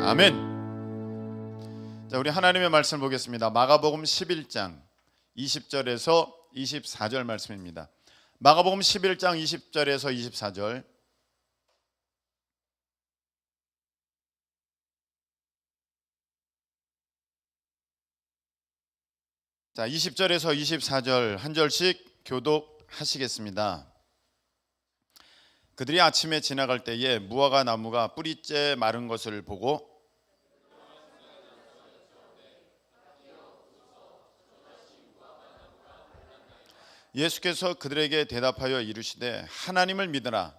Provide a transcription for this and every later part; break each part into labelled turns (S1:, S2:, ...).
S1: 아멘. 자, 우리 하나님의 말씀 보겠습니다. 마가복음 11장 20절에서 24절 말씀입니다. 마가복음 11장 20절에서 24절. 자, 20절에서 24절 한 절씩 교독하시겠습니다. 그들이 아침에 지나갈 때에 무화과 나무가 뿌리째 마른 것을 보고 예수께서 그들에게 대답하여 이르시되 하나님을 믿으라.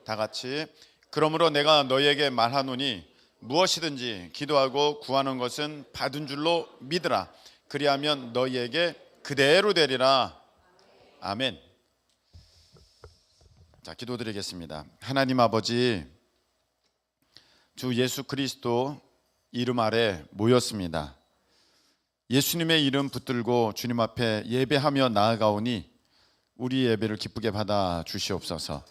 S1: 다 같이 그러므로 내가 너희에게 말하노니 무엇이든지 기도하고 구하는 것은 받은 줄로 믿으라. 그리하면 너희에게 그대로 되리라. 아멘. 자, 기도드리겠습니다. 하나님 아버지, 주 예수 그리스도 이름 아래 모였습니다. 예수님의 이름 붙들고 주님 앞에 예배하며 나아가오니 우리 예배를 기쁘게 받아 주시옵소서.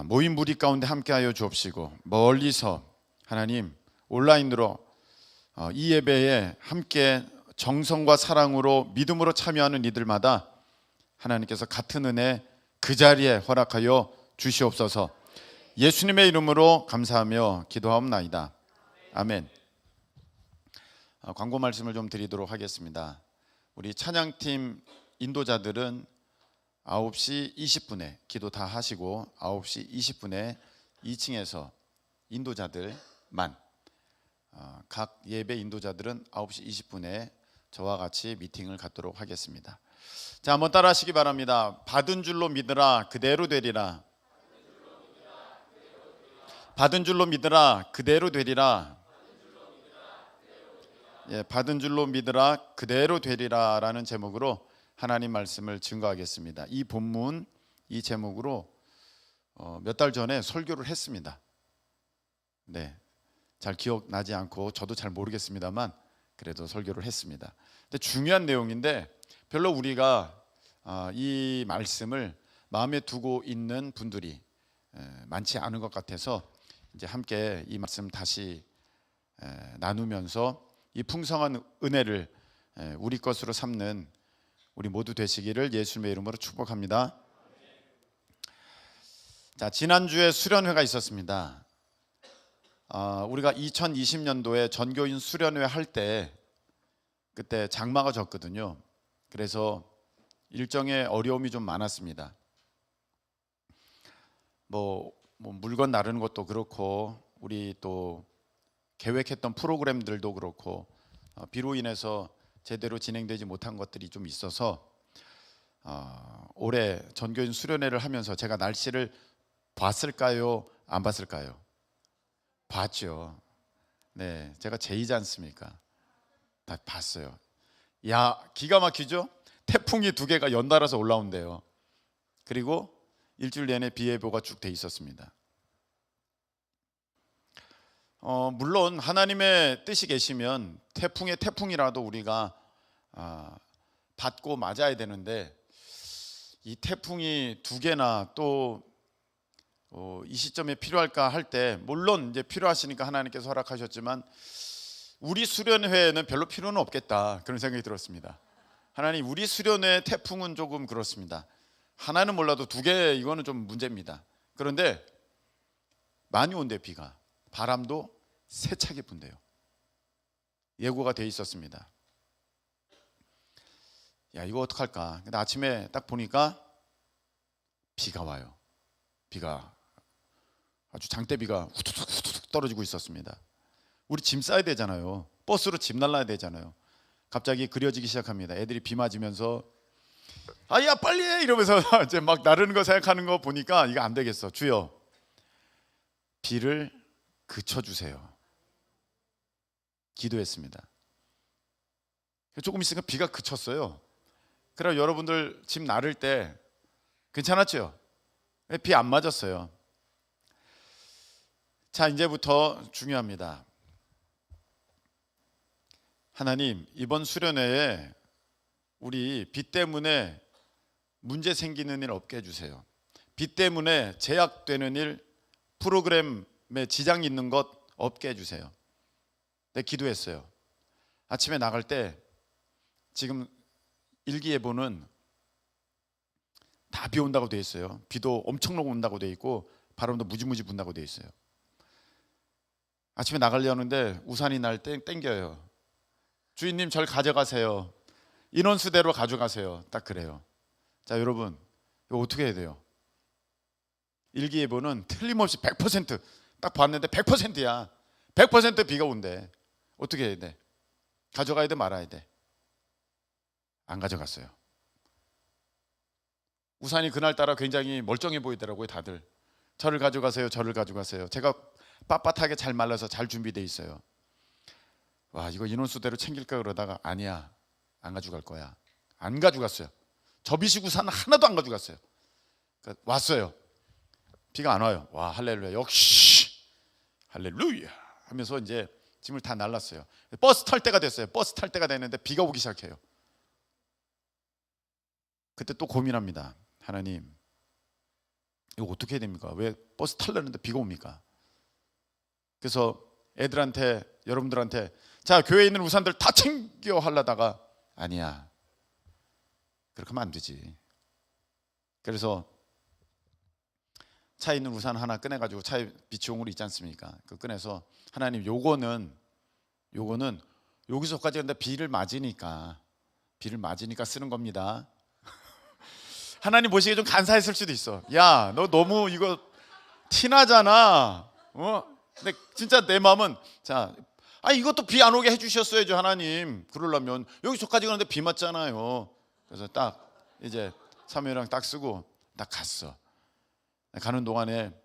S1: 모인 무리 가운데 함께하여 주옵시고 멀리서 하나님 온라인으로 이 예배에 함께 정성과 사랑으로 믿음으로 참여하는 이들마다 하나님께서 같은 은혜 그 자리에 허락하여 주시옵소서. 예수님의 이름으로 감사하며 기도하옵나이다. 아멘. 광고 말씀을 좀 드리도록 하겠습니다. 우리 찬양팀 인도자들은 9시 20분에 기도 다 하시고 9시 20분에 2층에서 인도자들만, 각 예배 인도자들은 9시 20분에 저와 같이 미팅을 갖도록 하겠습니다. 자, 한번 따라 하시기 바랍니다. 받은 줄로 믿으라 그대로 되리라. 받은 줄로 믿으라 그대로 되리라. 예, 받은 줄로 믿으라 그대로 되리라 라는 제목으로 하나님 말씀을 증거하겠습니다. 이 본문, 이 제목으로 몇 달 전에 설교를 했습니다. 네, 잘 기억나지 않고 저도 잘 모르겠습니다만 그래도 설교를 했습니다. 근데 중요한 내용인데 별로 우리가 이 말씀을 마음에 두고 있는 분들이 많지 않은 것 같아서 이제 함께 이 말씀 다시 나누면서 이 풍성한 은혜를 우리 것으로 삼는 우리 모두 되시기를 예수님의 이름으로 축복합니다. 자, 지난주에 수련회가 있었습니다. 우리가 2020년도에 전교인 수련회 할 때 그때 장마가 졌거든요. 그래서 일정에 어려움이 좀 많았습니다. 뭐 물건 나르는 것도 그렇고 우리 또 계획했던 프로그램들도 그렇고 비로 인해서 제대로 진행되지 못한 것들이 좀 있어서 올해 전교인 수련회를 하면서 제가 날씨를 봤을까요? 안 봤을까요? 봤죠. 네, 제가 제이지 않습니까? 다 봤어요. 야, 기가 막히죠? 태풍이 2개가 연달아서 올라온대요. 그리고 일주일 내내 비 예보가 쭉 돼 있었습니다. 물론 하나님의 뜻이 계시면 태풍의 태풍이라도 우리가 받고 맞아야 되는데 이 태풍이 2개나 또 이 시점에 필요할까 할 때 물론 이제 필요하시니까 하나님께서 허락하셨지만 우리 수련회에는 별로 필요는 없겠다 그런 생각이 들었습니다. 하나님, 우리 수련회 태풍은 조금 그렇습니다. 하나는 몰라도 2개 이거는 좀 문제입니다. 그런데 많이 온대. 비가, 바람도 세차게 분대요. 예고가 돼 있었습니다. 야, 이거 어떡할까? 근데 아침에 딱 보니까 비가 와요. 비가 아주 장대비가 후두둑 떨어지고 있었습니다. 우리 짐 싸야 되잖아요. 버스로 짐 날라야 되잖아요. 갑자기 그려지기 시작합니다. 애들이 비 맞으면서 아야 빨리 해 이러면서 이제 막 나르는 거 생각하는 거 보니까 이거 안 되겠어. 주여, 비를 그쳐주세요. 기도했습니다. 조금 있으니까 비가 그쳤어요. 그럼 여러분들 짐 나를 때 괜찮았죠? 비 안 맞았어요. 자, 이제부터 중요합니다. 하나님, 이번 수련회에 우리 비 때문에 문제 생기는 일 없게 해주세요. 비 때문에 제약되는 일, 프로그램에 지장이 있는 것 없게 해주세요. 네, 기도했어요. 아침에 나갈 때 지금 일기예보는 다 비 온다고 돼 있어요. 비도 엄청나게 온다고 돼 있고 바람도 무지무지 분다고 돼 있어요. 아침에 나가려는데 우산이 날 때 땡겨요. 주인님, 절 가져가세요. 인원수대로 가져가세요. 딱 그래요. 자, 여러분, 이거 어떻게 해야 돼요? 일기예보는 틀림없이 100%딱 봤는데 100%야. 100% 비가 온대. 어떻게 해야 돼? 가져가야 돼, 말아야 돼? 안 가져갔어요. 우산이 그날따라 굉장히 멀쩡해 보이더라고요. 다들 저를 가져가세요, 저를 가져가세요. 제가 빳빳하게 잘 말라서 잘 준비돼 있어요. 와, 이거 인원수대로 챙길까 그러다가 아니야, 안 가져갈 거야. 안 가져갔어요. 접이식 우산 하나도 안 가져갔어요. 그러니까 왔어요. 비가 안 와요. 와, 할렐루야, 역시 할렐루야 하면서 이제 짐을 다 날랐어요. 버스 탈 때가 됐어요. 버스 탈 때가 됐는데 비가 오기 시작해요. 그때 또 고민합니다. 하나님, 이거 어떻게 해야 됩니까? 왜 버스 타려는데 비가 옵니까? 그래서 애들한테, 여러분들한테, 자, 교회에 있는 우산들 다 챙겨 하려다가 아니야, 그렇게 하면 안 되지. 그래서 차에 있는 우산 하나 꺼내가지고, 차에 비치용으로 있지 않습니까? 그 꺼내서 하나님, 요거는 여기서까지 근데 비를 맞으니까 쓰는 겁니다. 하나님 보시기에 좀 간사했을 수도 있어. 야, 너 너무 이거 티나잖아. 근데 진짜 내 마음은, 자, 이것도 비 안 오게 해주셨어야죠, 하나님. 그러려면 여기서까지 가는데 비 맞잖아요. 그래서 딱 이제 사무엘이랑 딱 쓰고 딱 갔어. 가는 동안에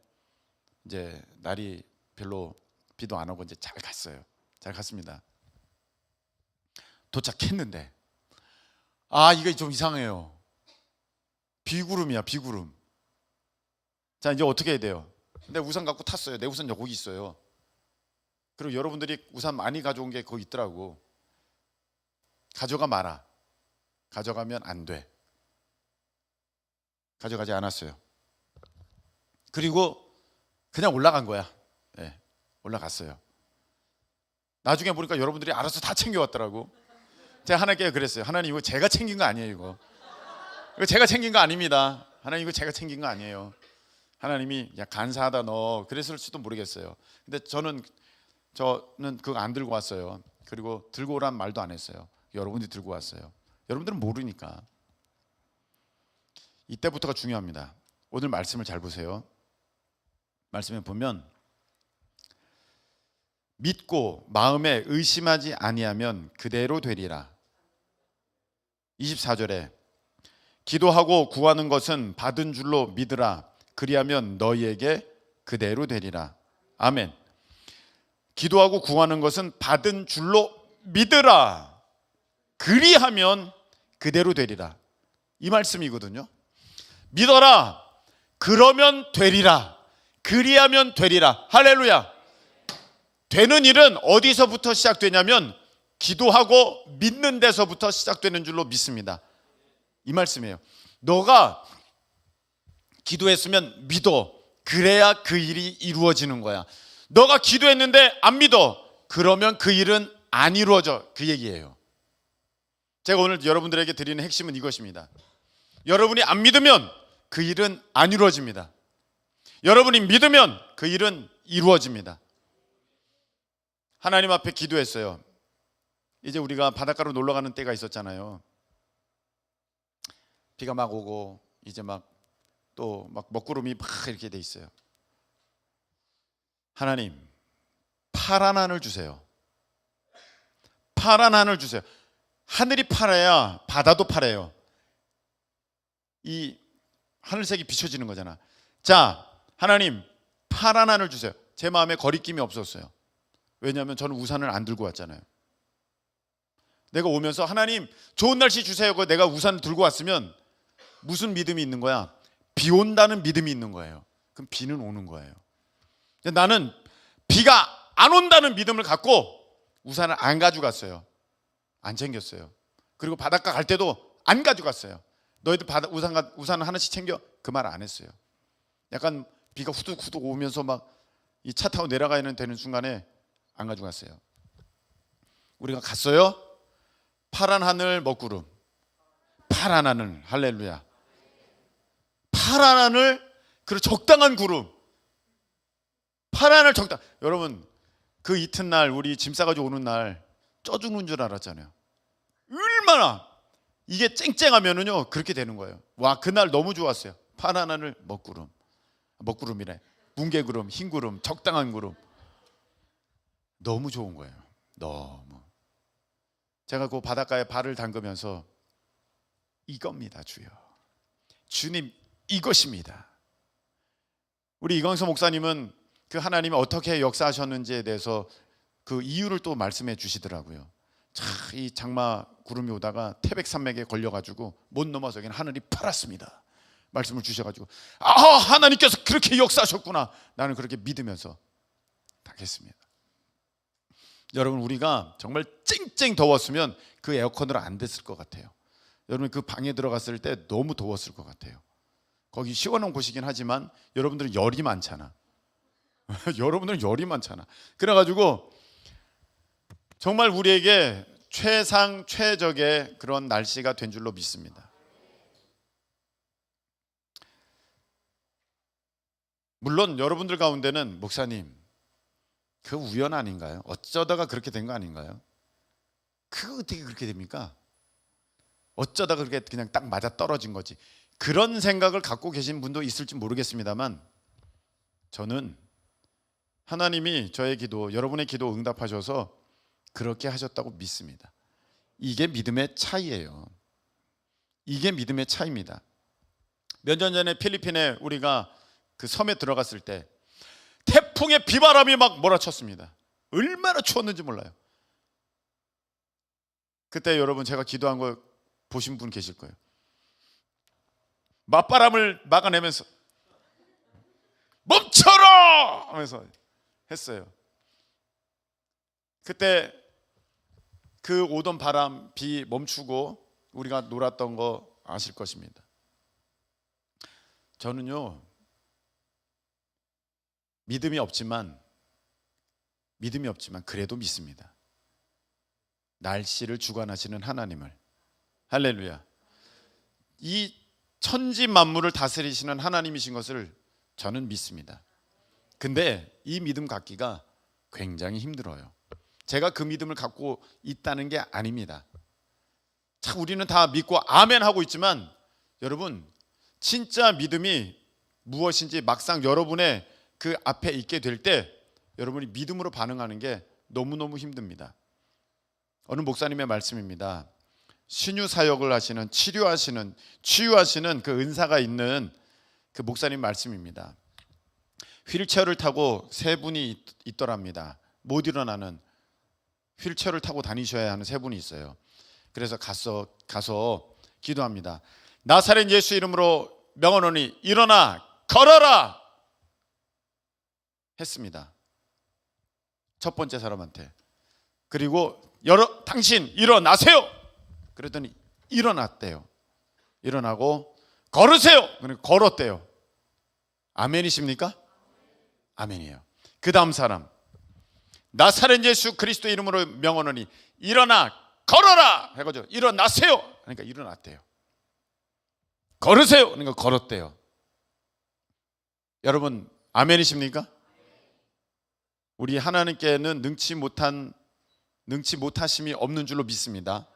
S1: 이제 날이 별로 비도 안 오고 이제 잘 갔어요. 잘 갔습니다. 도착했는데 이게 좀 이상해요. 비구름이야, 비구름. 자, 이제 어떻게 해야 돼요? 근데 우산 갖고 탔어요. 내 우산 여기 있어요. 그리고 여러분들이 우산 많이 가져온 게 거기 있더라고. 가져가 마라. 가져가면 안 돼. 가져가지 않았어요. 그리고 그냥 올라간 거야. 네, 올라갔어요. 나중에 보니까 여러분들이 알아서 다 챙겨왔더라고. 제가 하나님께 그랬어요. 하나님, 이거 제가 챙긴 거 아니에요. 이거 제가 챙긴 거 아닙니다. 하나님, 이거 제가 챙긴 거 아니에요. 하나님이 야, 간사하다 너 그랬을지도 모르겠어요. 근데 저는 그거 안 들고 왔어요. 그리고 들고 오란 말도 안 했어요. 여러분들이 들고 왔어요. 여러분들은 모르니까. 이때부터가 중요합니다. 오늘 말씀을 잘 보세요. 말씀에 보면 믿고 마음에 의심하지 아니하면 그대로 되리라. 24절에 기도하고 구하는 것은 받은 줄로 믿으라. 그리하면 너희에게 그대로 되리라. 아멘. 기도하고 구하는 것은 받은 줄로 믿으라. 그리하면 그대로 되리라. 이 말씀이거든요. 믿어라. 그러면 되리라. 그리하면 되리라. 할렐루야. 되는 일은 어디서부터 시작되냐면 기도하고 믿는 데서부터 시작되는 줄로 믿습니다. 이 말씀이에요. 너가 기도했으면 믿어. 그래야 그 일이 이루어지는 거야. 너가 기도했는데 안 믿어. 그러면 그 일은 안 이루어져. 그 얘기예요. 제가 오늘 여러분들에게 드리는 핵심은 이것입니다. 여러분이 안 믿으면 그 일은 안 이루어집니다. 여러분이 믿으면 그 일은 이루어집니다. 하나님 앞에 기도했어요. 이제 우리가 바닷가로 놀러 가는 때가 있었잖아요. 비가 막 오고 이제 또 먹구름이 막 이렇게 돼 있어요. 하나님, 파란 하늘 주세요. 파란 하늘 주세요. 하늘이 파래야 바다도 파래요. 이 하늘색이 비춰지는 거잖아. 자, 하나님, 파란 하늘 주세요. 제 마음에 거리낌이 없었어요. 왜냐하면 저는 우산을 안 들고 왔잖아요. 내가 오면서 하나님 좋은 날씨 주세요. 내가 우산을 들고 왔으면 무슨 믿음이 있는 거야? 비 온다는 믿음이 있는 거예요. 그럼 비는 오는 거예요. 나는 비가 안 온다는 믿음을 갖고 우산을 안 가져갔어요. 안 챙겼어요. 그리고 바닷가 갈 때도 안 가져갔어요. 너희들 우산 하나씩 챙겨? 그 말 안 했어요. 약간 비가 후둑후둑 오면서 막 이 차 타고 내려가야 되는 순간에 안 가져갔어요. 우리가 갔어요. 파란 하늘 먹구름. 파란 하늘, 할렐루야. 파란 하늘, 그리고 적당한 구름. 파란 하늘 적당. 여러분, 그 이튿날 우리 짐 싸가지고 오는 날 쪄 죽는 줄 알았잖아요. 얼마나 이게 쨍쨍하면은요 그렇게 되는 거예요. 와, 그날 너무 좋았어요. 파란 하늘 먹구름. 먹구름이래. 뭉게구름, 흰구름, 적당한 구름. 너무 좋은 거예요. 너무. 제가 그 바닷가에 발을 담그면서 이겁니다, 주여. 주님, 이것입니다. 우리 이광수 목사님은 그 하나님이 어떻게 역사하셨는지에 대해서 그 이유를 또 말씀해 주시더라고요. 이 장마 구름이 오다가 태백산맥에 걸려가지고 못 넘어서 그냥 하늘이 파랗습니다. 말씀을 주셔가지고 하나님께서 그렇게 역사하셨구나. 나는 그렇게 믿으면서 딱 했습니다. 여러분, 우리가 정말 쨍쨍 더웠으면 그 에어컨으로 안 됐을 것 같아요. 여러분, 그 방에 들어갔을 때 너무 더웠을 것 같아요. 거기 시원한 곳이긴 하지만 여러분들은 열이 많잖아. 여러분들은 열이 많잖아. 그래가지고 정말 우리에게 최상 최적의 그런 날씨가 된 줄로 믿습니다. 물론 여러분들 가운데는 목사님, 그 우연 아닌가요? 어쩌다가 그렇게 된 거 아닌가요? 그거 어떻게 그렇게 됩니까? 어쩌다가 그렇게 그냥 딱 맞아 떨어진 거지. 그런 생각을 갖고 계신 분도 있을지 모르겠습니다만, 저는 하나님이 저의 기도, 여러분의 기도 응답하셔서 그렇게 하셨다고 믿습니다. 이게 믿음의 차이예요. 이게 믿음의 차이입니다. 몇 년 전에 필리핀에 우리가 그 섬에 들어갔을 때 태풍의 비바람이 막 몰아쳤습니다. 얼마나 추웠는지 몰라요. 그때 여러분, 제가 기도한 거 보신 분 계실 거예요. 맞바람을 막아내면서 멈춰라 하면서 했어요. 그때 그 오던 바람, 비 멈추고 우리가 놀았던 거 아실 것입니다. 저는요, 믿음이 없지만 그래도 믿습니다. 날씨를 주관하시는 하나님을. 할렐루야. 이 천지 만물을 다스리시는 하나님이신 것을 저는 믿습니다. 근데 이 믿음 갖기가 굉장히 힘들어요. 제가 그 믿음을 갖고 있다는 게 아닙니다. 참 우리는 다 믿고 아멘 하고 있지만, 여러분, 진짜 믿음이 무엇인지 막상 여러분의 그 앞에 있게 될 때 여러분이 믿음으로 반응하는 게 너무너무 힘듭니다. 어느 목사님의 말씀입니다. 신유 사역을 하시는, 치유하시는 그 은사가 있는 그 목사님 말씀입니다. 휠체어를 타고 세 분이 있더랍니다. 못 일어나는, 휠체어를 타고 다니셔야 하는 세 분이 있어요. 그래서 가서 기도합니다. 나사렛 예수 이름으로 명하노니 일어나 걸어라 했습니다. 첫 번째 사람한테. 그리고 당신 일어나세요. 그랬더니 일어났대요. 일어나고 걸으세요. 그러니까 걸었대요. 아멘이십니까? 아멘이에요. 그 다음 사람, 나사렛 예수 그리스도 이름으로 명하노니 일어나 걸어라 해가지고 일어나세요. 그러니까 일어났대요. 걸으세요. 그러니까 걸었대요. 여러분, 아멘이십니까? 우리 하나님께는 능치 못하심이 없는 줄로 믿습니다.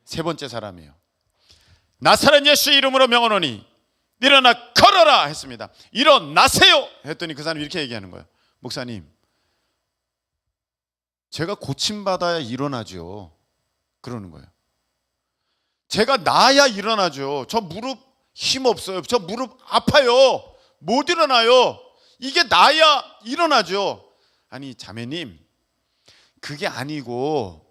S1: 세 번째 사람이에요. 나사렛 예수 이름으로 명하노니 일어나 걸어라 했습니다. 일어나세요 했더니 그 사람이 이렇게 얘기하는 거예요. 목사님, 제가 고침받아야 일어나죠. 그러는 거예요. 제가 나야 일어나죠. 저 무릎 힘 없어요. 저 무릎 아파요. 못 일어나요. 이게 나야 일어나죠. 아니 자매님, 그게 아니고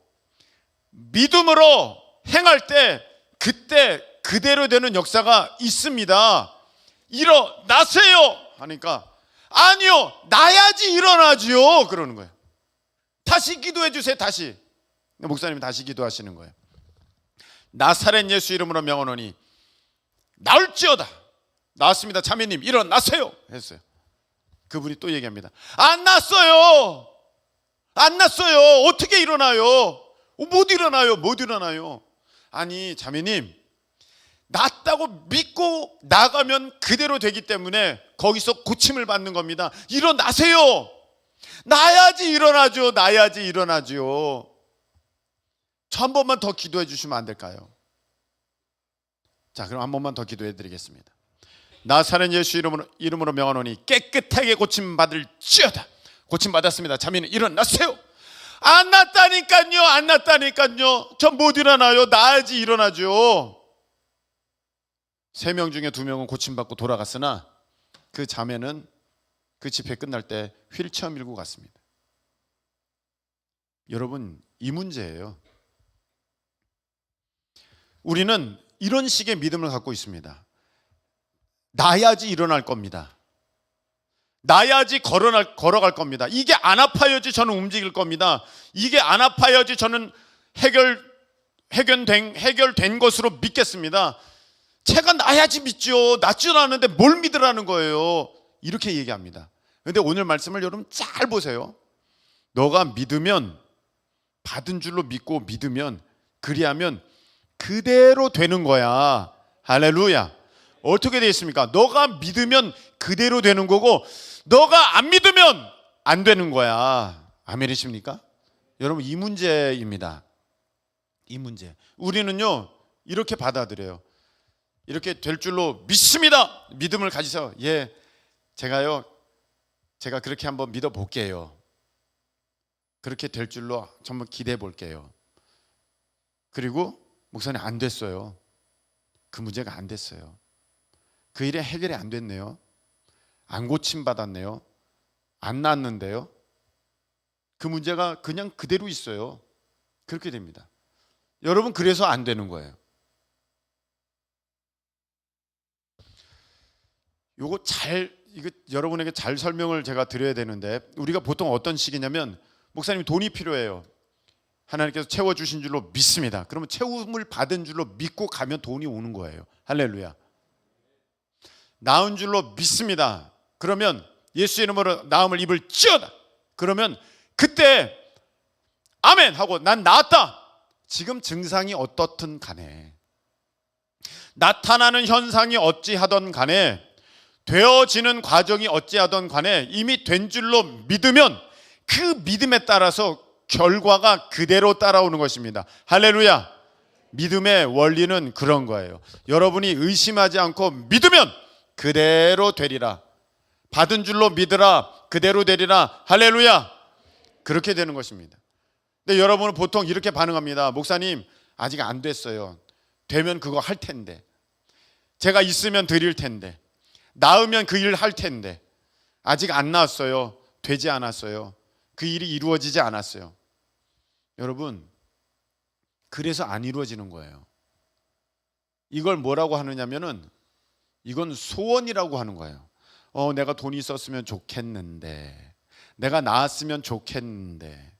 S1: 믿음으로 행할 때 그때 그대로 되는 역사가 있습니다. 일어나세요 하니까 아니요, 나야지 일어나지요 그러는 거예요. 다시 기도해 주세요. 다시 목사님이 다시 기도하시는 거예요. 나사렛 예수 이름으로 명하노니 나을지어다. 나왔습니다. 자매님 일어나세요 했어요. 그분이 또 얘기합니다. 안 났어요. 안 났어요. 어떻게 일어나요? 못 일어나요. 못 일어나요. 아니 자매님, 낫다고 믿고 나가면 그대로 되기 때문에 거기서 고침을 받는 겁니다. 일어나세요. 나야지 일어나죠. 나야지 일어나죠. 저 한 번만 더 기도해 주시면 안 될까요? 자, 그럼 한 번만 더 기도해 드리겠습니다. 나사렛 예수 이름으로 명하노니 깨끗하게 고침 받을지어다. 고침 받았습니다. 자매는 일어나세요. 안 났다니까요. 안 났다니까요. 저 못 일어나요. 나야지 일어나죠. 3명 중에 2명은 고침받고 돌아갔으나 그 자매는 그 집회 끝날 때 휠체어 밀고 갔습니다. 여러분, 이 문제예요. 우리는 이런 식의 믿음을 갖고 있습니다. 나야지 일어날 겁니다. 나야지 걸어갈 겁니다. 이게 안 아파야지 저는 움직일 겁니다. 이게 안 아파야지 저는 해결된 것으로 믿겠습니다. 제가 나야지 믿죠. 낫지도 않은데 뭘 믿으라는 거예요. 이렇게 얘기합니다. 그런데 오늘 말씀을 여러분 잘 보세요. 너가 믿으면, 받은 줄로 믿고 믿으면, 그리하면 그대로 되는 거야. 할렐루야. 어떻게 되어 있습니까? 너가 믿으면 그대로 되는 거고, 너가 안 믿으면 안 되는 거야. 아멘이십니까? 여러분, 이 문제입니다. 이 문제. 우리는요 이렇게 받아들여요. 이렇게 될 줄로 믿습니다. 믿음을 가지서 제가 그렇게 한번 믿어볼게요. 그렇게 될 줄로 정말 기대해 볼게요. 그리고 목사님 안 됐어요. 그 문제가 안 됐어요. 그 일이 해결이 안 됐네요. 안 고침받았네요. 안 났는데요. 그 문제가 그냥 그대로 있어요. 그렇게 됩니다. 여러분, 그래서 안 되는 거예요. 이거 여러분에게 잘 설명을 제가 드려야 되는데, 우리가 보통 어떤 식이냐면, 목사님 돈이 필요해요. 하나님께서 채워주신 줄로 믿습니다. 그러면 채움을 받은 줄로 믿고 가면 돈이 오는 거예요. 할렐루야. 나은 줄로 믿습니다. 그러면 예수 이름으로 나음을 입을지어다. 그러면 그때 아멘 하고 난 나았다. 지금 증상이 어떻든 간에, 나타나는 현상이 어찌하던 간에, 되어지는 과정이 어찌하던 간에 이미 된 줄로 믿으면 그 믿음에 따라서 결과가 그대로 따라오는 것입니다. 할렐루야. 믿음의 원리는 그런 거예요. 여러분이 의심하지 않고 믿으면 그대로 되리라. 받은 줄로 믿으라. 그대로 되리라. 할렐루야. 그렇게 되는 것입니다. 근데 여러분은 보통 이렇게 반응합니다. 목사님, 아직 안 됐어요. 되면 그거 할 텐데, 제가 있으면 드릴 텐데, 나으면 그 일 할 텐데, 아직 안 나왔어요. 되지 않았어요. 그 일이 이루어지지 않았어요. 여러분, 그래서 안 이루어지는 거예요. 이걸 뭐라고 하느냐면은, 이건 소원이라고 하는 거예요. 내가 돈이 있었으면 좋겠는데, 내가 나았으면 좋겠는데,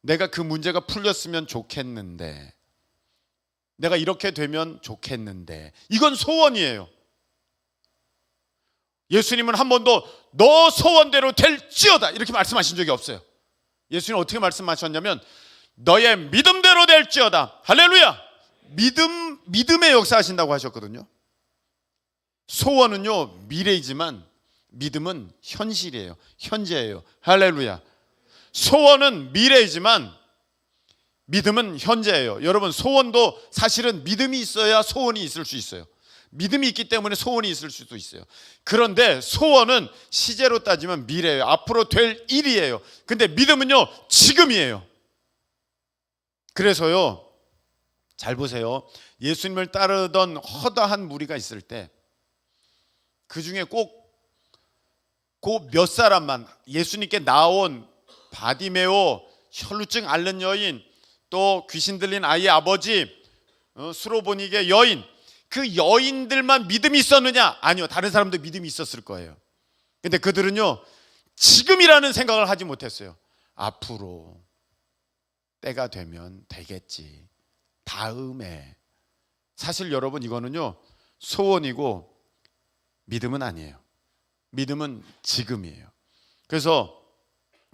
S1: 내가 그 문제가 풀렸으면 좋겠는데, 내가 이렇게 되면 좋겠는데, 이건 소원이에요. 예수님은 한 번도 너 소원대로 될지어다 이렇게 말씀하신 적이 없어요. 예수님은 어떻게 말씀하셨냐면 너의 믿음대로 될지어다. 할렐루야. 믿음의 역사하신다고 하셨거든요. 소원은요 미래이지만 믿음은 현실이에요. 현재예요. 할렐루야. 소원은 미래이지만 믿음은 현재예요. 여러분, 소원도 사실은 믿음이 있어야 소원이 있을 수 있어요. 믿음이 있기 때문에 소원이 있을 수도 있어요. 그런데 소원은 시제로 따지면 미래예요. 앞으로 될 일이에요. 근데 믿음은요 지금이에요. 그래서요, 잘 보세요. 예수님을 따르던 허다한 무리가 있을 때 그 중에 꼭 그 몇 사람만, 예수님께 나온 바디메오, 혈루증 앓는 여인, 또 귀신 들린 아이의 아버지, 수로보니게 여인, 그 여인들만 믿음이 있었느냐? 아니요, 다른 사람도 믿음이 있었을 거예요. 근데 그들은요 지금이라는 생각을 하지 못했어요. 앞으로 때가 되면 되겠지. 다음에. 사실 여러분 이거는요, 소원이고 믿음은 아니에요. 믿음은 지금이에요. 그래서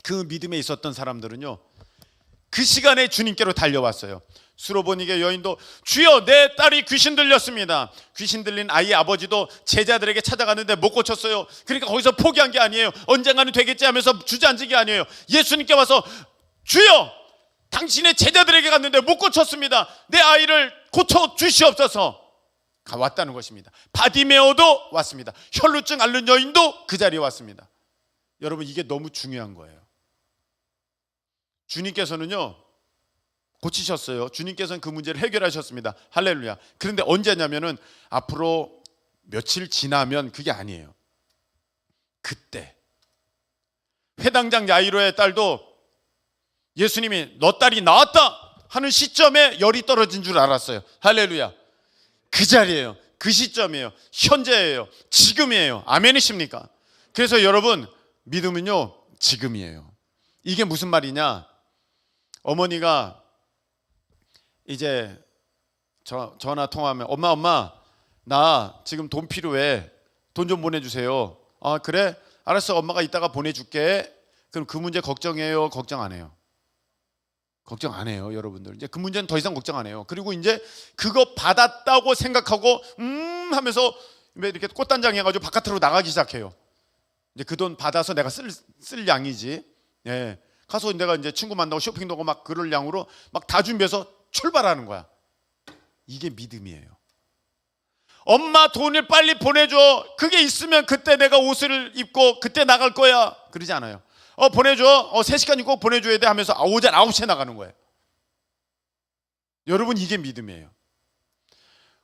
S1: 그 믿음에 있었던 사람들은요, 그 시간에 주님께로 달려왔어요. 수로보니게 여인도 주여 내 딸이 귀신 들렸습니다. 귀신 들린 아이의 아버지도 제자들에게 찾아갔는데 못 고쳤어요. 그러니까 거기서 포기한 게 아니에요. 언젠가는 되겠지 하면서 주저앉은 게 아니에요. 예수님께 와서 주여 당신의 제자들에게 갔는데 못 고쳤습니다. 내 아이를 고쳐 주시옵소서. 왔다는 것입니다. 바디메오도 왔습니다. 혈루증 앓는 여인도 그 자리에 왔습니다. 여러분 이게 너무 중요한 거예요. 주님께서는요 고치셨어요. 주님께서는 그 문제를 해결하셨습니다. 할렐루야. 그런데 언제냐면은 앞으로 며칠 지나면 그게 아니에요. 그때 회당장 야이로의 딸도 예수님이 너 딸이 나왔다 하는 시점에 열이 떨어진 줄 알았어요. 할렐루야. 그 자리예요. 그 시점이에요. 현재예요. 지금이에요. 아멘이십니까? 그래서 여러분 믿음은요 지금이에요. 이게 무슨 말이냐? 어머니가 이제 전화 통화하면 엄마 나 지금 돈 필요해. 돈 좀 보내주세요. 아 그래? 알았어. 엄마가 이따가 보내줄게. 그럼 그 문제 걱정해요? 걱정 안 해요? 걱정 안 해요. 여러분들 이제 그 문제는 더 이상 걱정 안 해요. 그리고 이제 그거 받았다고 생각하고 하면서 이렇게 꽃단장 해가지고 바깥으로 나가기 시작해요. 이제 그 돈 받아서 내가 쓸 양이지. 예. 가서 내가 이제 친구 만나고 쇼핑도 하고 막 그럴 양으로 막 다 준비해서 출발하는 거야. 이게 믿음이에요. 엄마 돈을 빨리 보내줘. 그게 있으면 그때 내가 옷을 입고 그때 나갈 거야. 그러지 않아요. 보내줘. 3시간 있고 보내줘야 돼 하면서 오전 9시에 나가는 거예요. 여러분 이게 믿음이에요.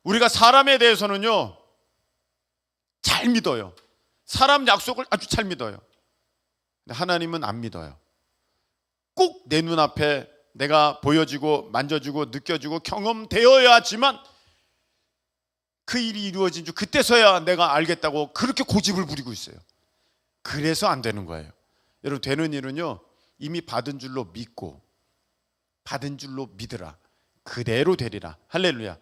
S1: 우리가 사람에 대해서는요 잘 믿어요. 사람 약속을 아주 잘 믿어요. 근데 하나님은 안 믿어요. 꼭 내 눈앞에 내가 보여지고 만져지고 느껴지고 경험되어야지만 그 일이 이루어진 줄 그때서야 내가 알겠다고 그렇게 고집을 부리고 있어요. 그래서 안 되는 거예요. 여러분 되는 일은요 이미 받은 줄로 믿고 받은 줄로 믿으라. 그대로 되리라. 할렐루야.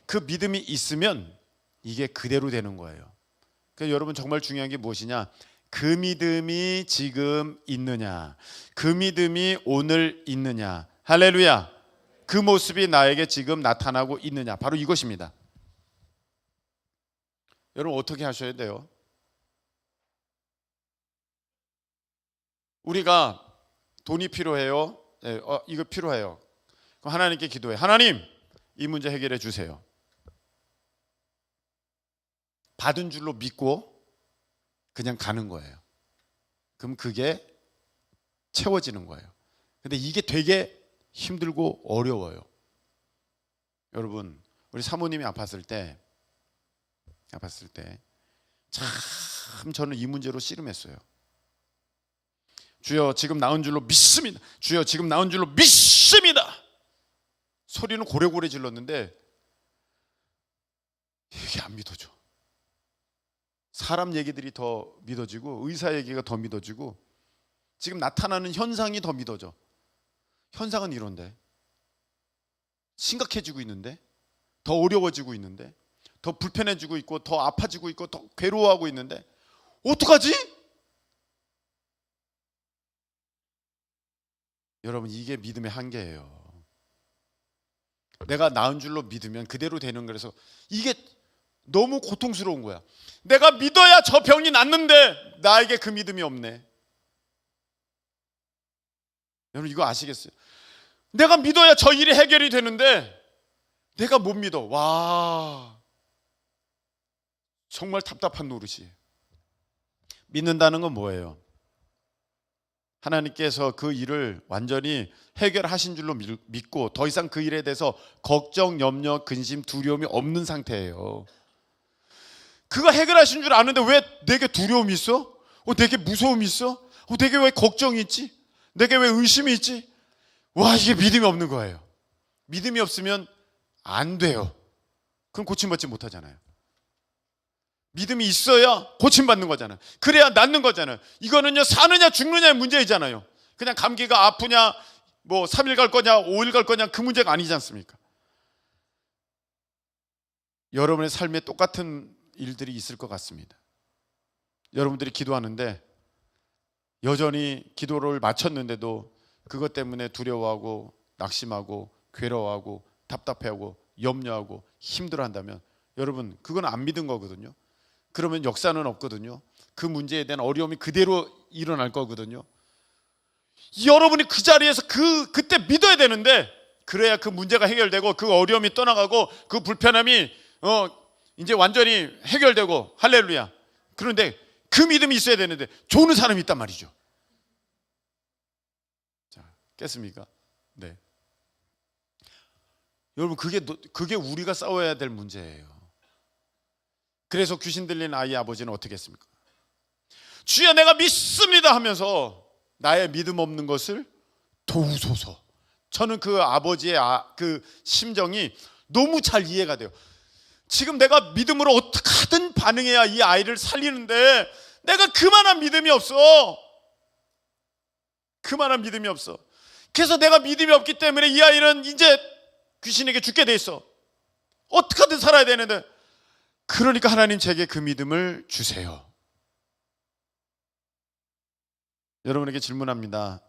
S1: 그 믿음이 있으면 이게 그대로 되는 거예요. 그러니까 여러분 정말 중요한 게 무엇이냐? 그 믿음이 지금 있느냐? 그 믿음이 오늘 있느냐? 할렐루야. 그 모습이 나에게 지금 나타나고 있느냐? 바로 이것입니다. 여러분 어떻게 하셔야 돼요? 우리가 돈이 필요해요. 네, 이거 필요해요. 그럼 하나님께 기도해. 하나님, 이 문제 해결해 주세요. 받은 줄로 믿고 그냥 가는 거예요. 그럼 그게 채워지는 거예요. 근데 이게 되게 힘들고 어려워요. 여러분, 우리 사모님이 아팠을 때 참 저는 이 문제로 씨름했어요. 주여 지금 나은 줄로 믿습니다. 주여 지금 나은 줄로 믿습니다. 소리는 고래고래 질렀는데 이게 안 믿어져. 사람 얘기들이 더 믿어지고 의사 얘기가 더 믿어지고 지금 나타나는 현상이 더 믿어져. 현상은 이런데 심각해지고 있는데 더 어려워지고 있는데 더 불편해지고 있고 더 아파지고 있고 더 괴로워하고 있는데 어떡하지? 여러분 이게 믿음의 한계예요. 내가 나은 줄로 믿으면 그대로 되는 거라서 이게 너무 고통스러운 거야. 내가 믿어야 저 병이 낫는데 나에게 그 믿음이 없네. 여러분 이거 아시겠어요? 내가 믿어야 저 일이 해결이 되는데 내가 못 믿어. 와, 정말 답답한 노릇이에요. 믿는다는 건 뭐예요? 하나님께서 그 일을 완전히 해결하신 줄로 믿고 더 이상 그 일에 대해서 걱정, 염려, 근심, 두려움이 없는 상태예요. 그거 해결하신 줄 아는데 왜 내게 두려움이 있어? 내게 무서움이 있어? 내게 왜 걱정이 있지? 내게 왜 의심이 있지? 와, 이게 믿음이 없는 거예요. 믿음이 없으면 안 돼요. 그럼 고침받지 못하잖아요. 믿음이 있어야 고침받는 거잖아요. 그래야 낫는 거잖아요. 이거는요 사느냐 죽느냐의 문제이잖아요. 그냥 감기가 아프냐 뭐 3일 갈 거냐 5일 갈 거냐 그 문제가 아니지 않습니까? 여러분의 삶에 똑같은 일들이 있을 것 같습니다. 여러분들이 기도하는데 여전히 기도를 마쳤는데도 그것 때문에 두려워하고 낙심하고 괴로워하고 답답해하고 염려하고 힘들어한다면 여러분 그건 안 믿은 거거든요. 그러면 역사는 없거든요. 그 문제에 대한 어려움이 그대로 일어날 거거든요. 여러분이 그 자리에서 그때 믿어야 되는데 그래야 그 문제가 해결되고 그 어려움이 떠나가고 그 불편함이 이제 완전히 해결되고 할렐루야. 그런데 그 믿음이 있어야 되는데 조는 사람이 있단 말이죠. 자, 깼습니까? 네. 여러분 그게 우리가 싸워야 될 문제예요. 그래서 귀신 들린 아이 아버지는 어떻게 했습니까? 주여 내가 믿습니다 하면서 나의 믿음 없는 것을 도우소서. 저는 그 아버지의 그 심정이 너무 잘 이해가 돼요. 지금 내가 믿음으로 어떻게 하든 반응해야 이 아이를 살리는데 내가 그만한 믿음이 없어. 그만한 믿음이 없어. 그래서 내가 믿음이 없기 때문에 이 아이는 이제 귀신에게 죽게 돼 있어. 어떻게 하든 살아야 되는데 그러니까 하나님 제게 그 믿음을 주세요. 여러분에게 질문합니다.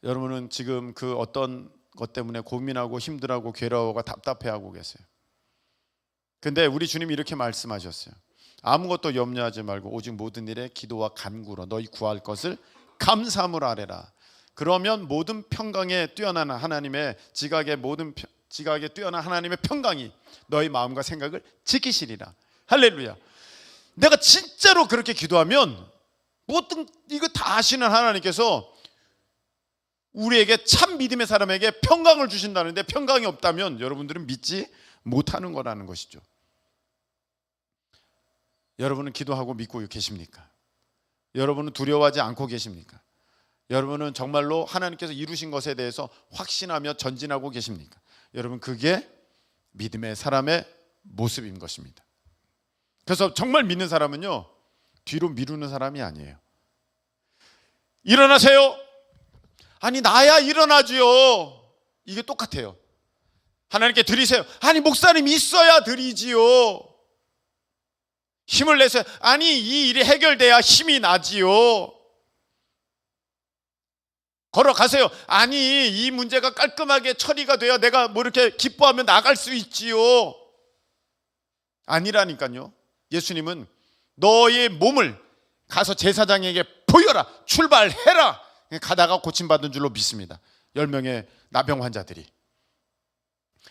S1: 여러분은 지금 그 어떤 것 때문에 고민하고 힘들어하고 괴로워하고 답답해하고 계세요. 근데 우리 주님이 이렇게 말씀하셨어요. 아무것도 염려하지 말고 오직 모든 일에 기도와 간구로 너희 구할 것을 감사함으로 아뢰라. 그러면 모든 평강에 뛰어난 하나님의 지각에 뛰어난 하나님의 평강이 너희 마음과 생각을 지키시리라. 할렐루야. 내가 진짜로 그렇게 기도하면 모든 이거 다 아시는 하나님께서 우리에게 참 믿음의 사람에게 평강을 주신다는데 평강이 없다면 여러분들은 믿지 못하는 거라는 것이죠. 여러분은 기도하고 믿고 계십니까? 여러분은 두려워하지 않고 계십니까? 여러분은 정말로 하나님께서 이루신 것에 대해서 확신하며 전진하고 계십니까? 여러분 그게 믿음의 사람의 모습인 것입니다. 그래서 정말 믿는 사람은요 뒤로 미루는 사람이 아니에요. 일어나세요. 아니 나야 일어나지요. 이게 똑같아요. 하나님께 드리세요. 아니 목사님 있어야 드리지요. 힘을 내세요. 아니 이 일이 해결돼야 힘이 나지요. 걸어가세요. 아니 이 문제가 깔끔하게 처리가 돼야 내가 뭐 이렇게 기뻐하며 나갈 수 있지요. 아니라니까요. 예수님은 너의 몸을 가서 제사장에게 보여라. 출발해라. 가다가 고침받은 줄로 믿습니다. 10명의 나병 환자들이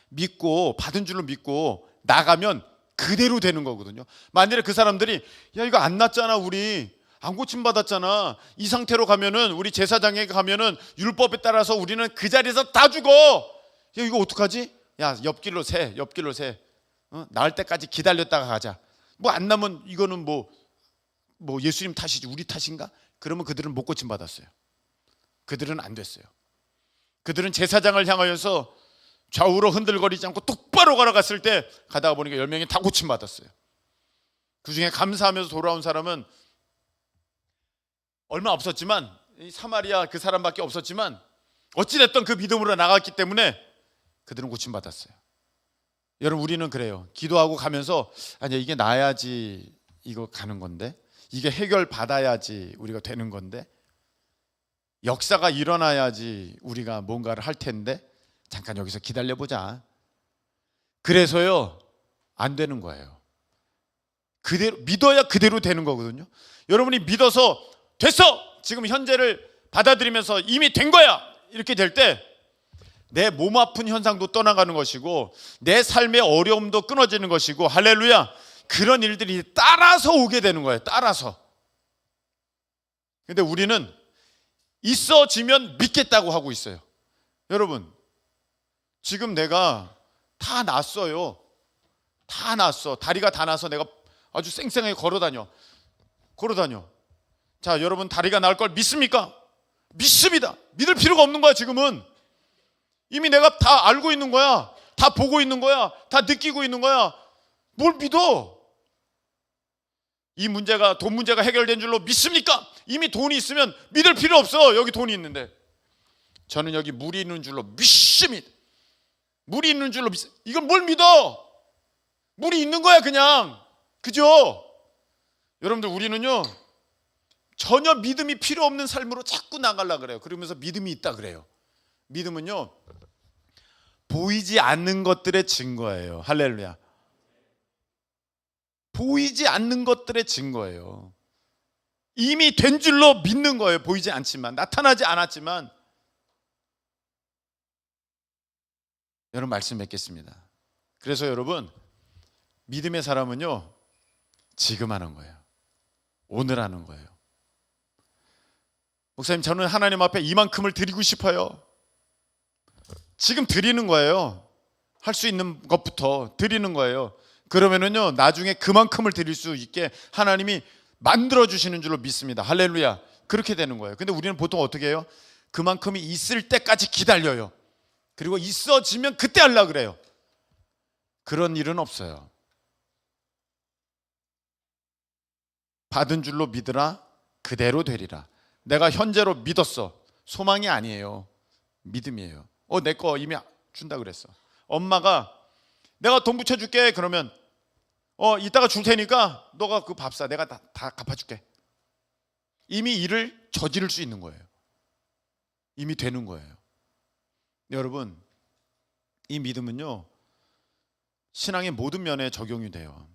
S1: 믿고 받은 줄로 믿고 나가면 그대로 되는 거거든요. 만일에 그 사람들이 야 이거 안 낫잖아, 우리 안 고침받았잖아, 이 상태로 가면은 우리 제사장에게 가면은 율법에 따라서 우리는 그 자리에서 다 죽어. 야 이거 어떡하지? 야 옆길로 새. 나을 때까지 기다렸다가 가자. 뭐 안 나면 이거는 뭐 예수님 탓이지 우리 탓인가? 그러면 그들은 못 고침받았어요. 그들은 안 됐어요. 그들은 제사장을 향하여서 좌우로 흔들거리지 않고 똑바로 걸어갔을 때 가다가 보니까 10명이 다 고침받았어요. 그중에 감사하면서 돌아온 사람은 얼마 없었지만, 사마리아 그 사람밖에 없었지만 어찌됐든 그 믿음으로 나갔기 때문에 그들은 고침받았어요. 여러분 우리는 그래요. 기도하고 가면서 아니야 이게 나야지 이거 가는 건데, 이게 해결 받아야지 우리가 되는 건데, 역사가 일어나야지 우리가 뭔가를 할 텐데 잠깐 여기서 기다려보자. 그래서요 안 되는 거예요. 그대로 믿어야 그대로 되는 거거든요. 여러분이 믿어서 됐어, 지금 현재를 받아들이면서 이미 된 거야, 이렇게 될 때 내 몸 아픈 현상도 떠나가는 것이고 내 삶의 어려움도 끊어지는 것이고, 할렐루야, 그런 일들이 따라서 오게 되는 거예요. 따라서. 근데 우리는 있어지면 믿겠다고 하고 있어요. 여러분 지금 내가 다 났어요. 다 났어. 다리가 다 나서 내가 아주 쌩쌩하게 걸어다녀. 자 여러분 다리가 나을 걸 믿습니까? 믿습니다. 믿을 필요가 없는 거야. 지금은 이미 내가 다 알고 있는 거야. 다 보고 있는 거야. 다 느끼고 있는 거야. 뭘 믿어? 이 문제가 돈 문제가 해결된 줄로 믿습니까? 이미 돈이 있으면 믿을 필요 없어. 여기 돈이 있는데. 저는 여기 물이 있는 줄로 믿습니다. 물이 있는 줄로 믿어. 이건 뭘 믿어? 물이 있는 거야 그냥. 그죠? 여러분들, 우리는요 전혀 믿음이 필요 없는 삶으로 자꾸 나가려고 그래요. 그러면서 믿음이 있다 그래요. 믿음은요 보이지 않는 것들의 증거예요. 할렐루야. 보이지 않는 것들의 증거예요. 이미 된 줄로 믿는 거예요. 보이지 않지만, 나타나지 않았지만. 여러분, 말씀 맺겠습니다. 그래서 여러분, 믿음의 사람은요 지금 하는 거예요. 오늘 하는 거예요. 목사님, 저는 하나님 앞에 이만큼을 드리고 싶어요. 지금 드리는 거예요. 할 수 있는 것부터 드리는 거예요. 그러면은요 나중에 그만큼을 드릴 수 있게 하나님이 만들어 주시는 줄로 믿습니다. 할렐루야. 그렇게 되는 거예요. 근데 우리는 보통 어떻게 해요? 그만큼이 있을 때까지 기다려요. 그리고 있어지면 그때 하려고 그래요. 그런 일은 없어요. 받은 줄로 믿으라 그대로 되리라. 내가 현재로 믿었어. 소망이 아니에요. 믿음이에요. 내 거 이미 준다 그랬어. 엄마가 내가 돈 붙여줄게 그러면 이따가 줄 테니까 너가 그 밥 사. 내가 다 갚아줄게. 이미 일을 저지를 수 있는 거예요. 이미 되는 거예요. 여러분, 이 믿음은요 신앙의 모든 면에 적용이 돼요.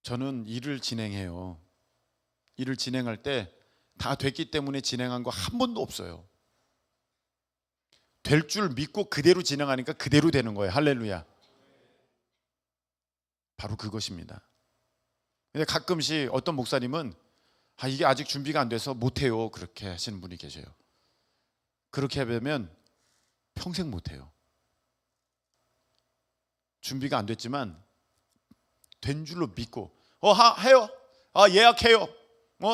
S1: 저는 일을 진행해요. 일을 진행할 때 다 됐기 때문에 진행한 거 한 번도 없어요. 될 줄 믿고 그대로 진행하니까 그대로 되는 거예요. 할렐루야. 바로 그것입니다. 근데 가끔씩 어떤 목사님은 이게 아직 준비가 안 돼서 못해요 그렇게 하시는 분이 계세요. 그렇게 하면 평생 못해요. 준비가 안 됐지만 된 줄로 믿고 해요. 예약해요.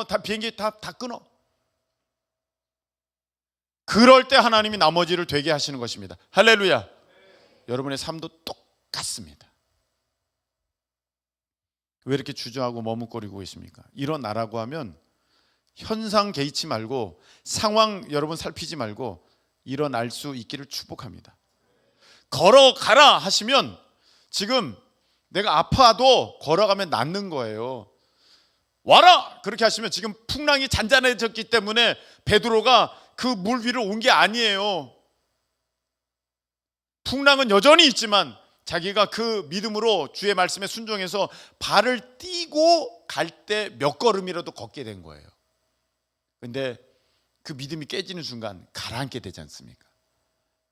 S1: 다 비행기 다 끊어. 그럴 때 하나님이 나머지를 되게 하시는 것입니다. 할렐루야. 여러분의 삶도 똑같습니다. 왜 이렇게 주저하고 머뭇거리고 있습니까? 일어나라고 하면 현상 개의치 말고 상황 여러분 살피지 말고 일어날 수 있기를 축복합니다. 걸어가라 하시면 지금 내가 아파도 걸어가면 낫는 거예요. 와라! 그렇게 하시면 지금 풍랑이 잔잔해졌기 때문에 베드로가 그 물 위를 온 게 아니에요. 풍랑은 여전히 있지만 자기가 그 믿음으로 주의 말씀에 순종해서 발을 띄고 갈 때 몇 걸음이라도 걷게 된 거예요. 근데 그 믿음이 깨지는 순간 가라앉게 되지 않습니까?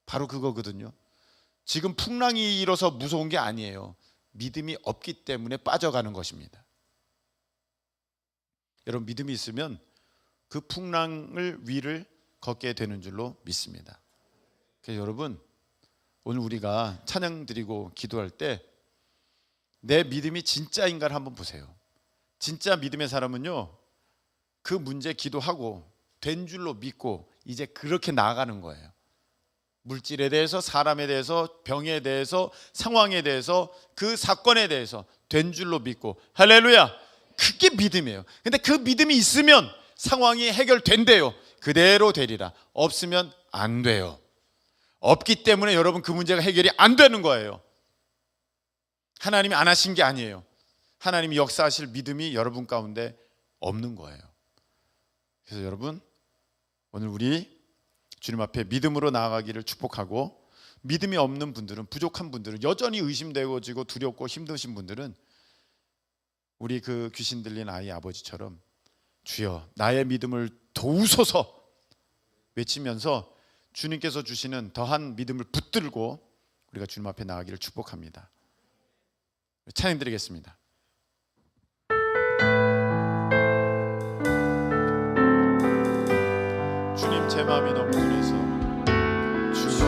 S1: 바로 그거거든요. 지금 풍랑이 일어서 무서운 게 아니에요. 믿음이 없기 때문에 빠져가는 것입니다. 여러분, 믿음이 있으면 그 풍랑을 위를 걷게 되는 줄로 믿습니다. 그래서 여러분, 오늘 우리가 찬양 드리고 기도할 때 내 믿음이 진짜인가를 한번 보세요. 진짜 믿음의 사람은요 그 문제 기도하고 된 줄로 믿고 이제 그렇게 나아가는 거예요. 물질에 대해서, 사람에 대해서, 병에 대해서, 상황에 대해서, 그 사건에 대해서 된 줄로 믿고. 할렐루야. 그게 믿음이에요. 근데 그 믿음이 있으면 상황이 해결된대요. 그대로 되리라. 없으면 안 돼요. 없기 때문에 여러분 그 문제가 해결이 안 되는 거예요. 하나님이 안 하신 게 아니에요. 하나님이 역사하실 믿음이 여러분 가운데 없는 거예요. 그래서 여러분, 오늘 우리 주님 앞에 믿음으로 나아가기를 축복하고, 믿음이 없는 분들은, 부족한 분들은, 여전히 의심되고 두렵고 힘드신 분들은 우리 그 귀신 들린 아이 아버지처럼 주여 나의 믿음을 도우소서 외치면서 주님께서 주시는 더한 믿음을 붙들고 우리가 주님 앞에 나아가기를 축복합니다. 찬양 드리겠습니다. 주님, 제 마음이 너무 그래서